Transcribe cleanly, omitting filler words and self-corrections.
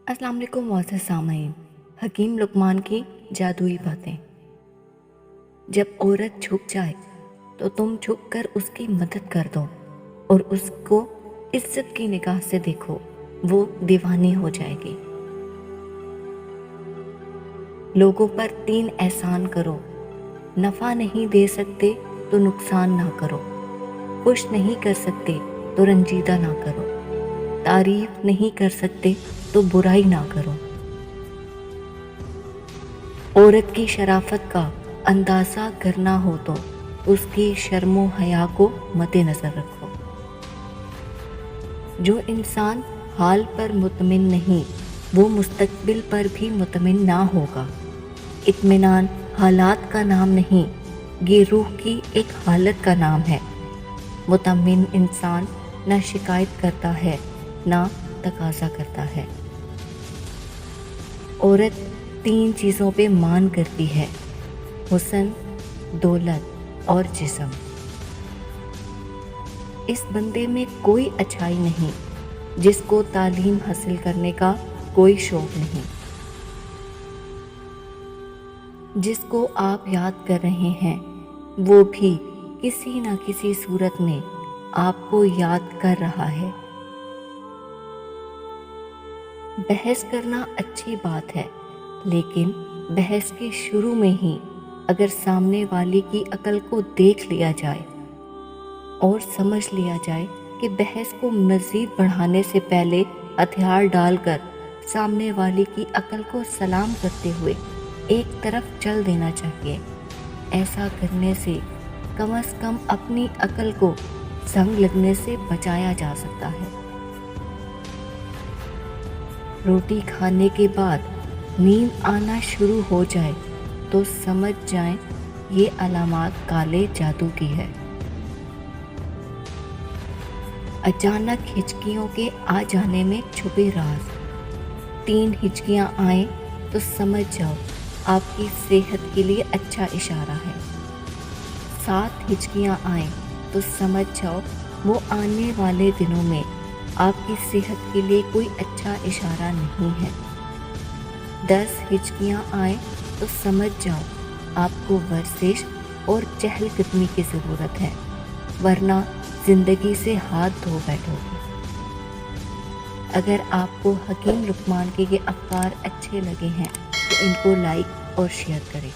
अस्सलाम वालेकुम मुअज़्ज़ज़ सामईन। हकीम लुक़मान की जादुई बातें। जब औरत झुक जाए तो तुम झुक कर उसकी मदद कर दो और उसको इज्जत की निगाह से देखो, वो दीवानी हो जाएगी। लोगों पर 3 एहसान करो। नफ़ा नहीं दे सकते तो नुकसान ना करो। खुश नहीं कर सकते तो रंजीदा ना करो। तारीफ नहीं कर सकते तो बुराई ना करो। औरत की शराफत का अंदाज़ा करना हो तो उसकी शर्मो हया को मद्देनज़र रखो। जो इंसान हाल पर मुतमिन नहीं, वो मुस्तकबिल पर भी मुतमिन ना होगा। इत्मीनान हालात का नाम नहीं, ये रूह की एक हालत का नाम है। मुतमिन इंसान ना शिकायत करता है, ना तकाज़ा करता है। औरत 3 चीज़ों पे मान करती है: हुस्न, दौलत और जिस्म। इस बंदे में कोई अच्छाई नहीं जिसको तालीम हासिल करने का कोई शौक नहीं। जिसको आप याद कर रहे हैं वो भी किसी न किसी सूरत में आपको याद कर रहा है। बहस करना अच्छी बात है, लेकिन बहस के शुरू में ही अगर सामने वाले की अकल को देख लिया जाए और समझ लिया जाए कि बहस को मज़ीद बढ़ाने से पहले हथियार डालकर सामने वाले की अकल को सलाम करते हुए एक तरफ चल देना चाहिए। ऐसा करने से कम से कम अपनी अकल को जंग लगने से बचाया जा सकता है। रोटी खाने के बाद नींद आना शुरू हो जाए तो समझ जाएं ये अलामात काले जादू की है। अचानक हिचकियों के आ जाने में छुपे राज। 3 हिचकियां आए तो समझ जाओ आपकी सेहत के लिए अच्छा इशारा है। 7 हिचकियां आए तो समझ जाओ वो आने वाले दिनों में आपकी सेहत के लिए कोई अच्छा इशारा नहीं है। 10 हिचकियां आए तो समझ जाओ आपको वर्जिश और चहलकदमी की ज़रूरत है, वरना ज़िंदगी से हाथ धो बैठोगे। अगर आपको हकीम लुक़मान के ये अफ़कार अच्छे लगे हैं तो इनको लाइक और शेयर करें।